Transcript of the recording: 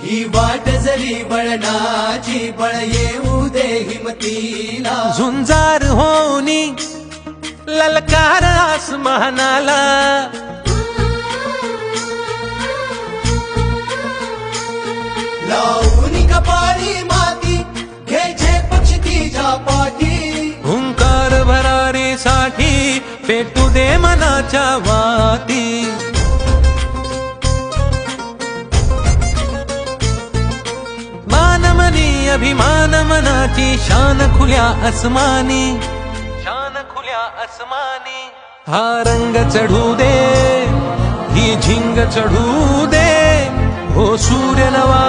ही वाट जरी बळणाची बळ येऊ दे हिमतीला झुंजार होनी ललकार आसमानाला लावून कपाळी माती घ्यायचे पक्ष तिच्या पाठी हुंकार भरारीसाठी पेटू दे मनाच्या वाती मानमनी अभिमान मनाची शान खुल्या आसमानी शान खुल्या आसमानी हा रंग चढू दे ही झिंग चढू दे हो सूर्य नवा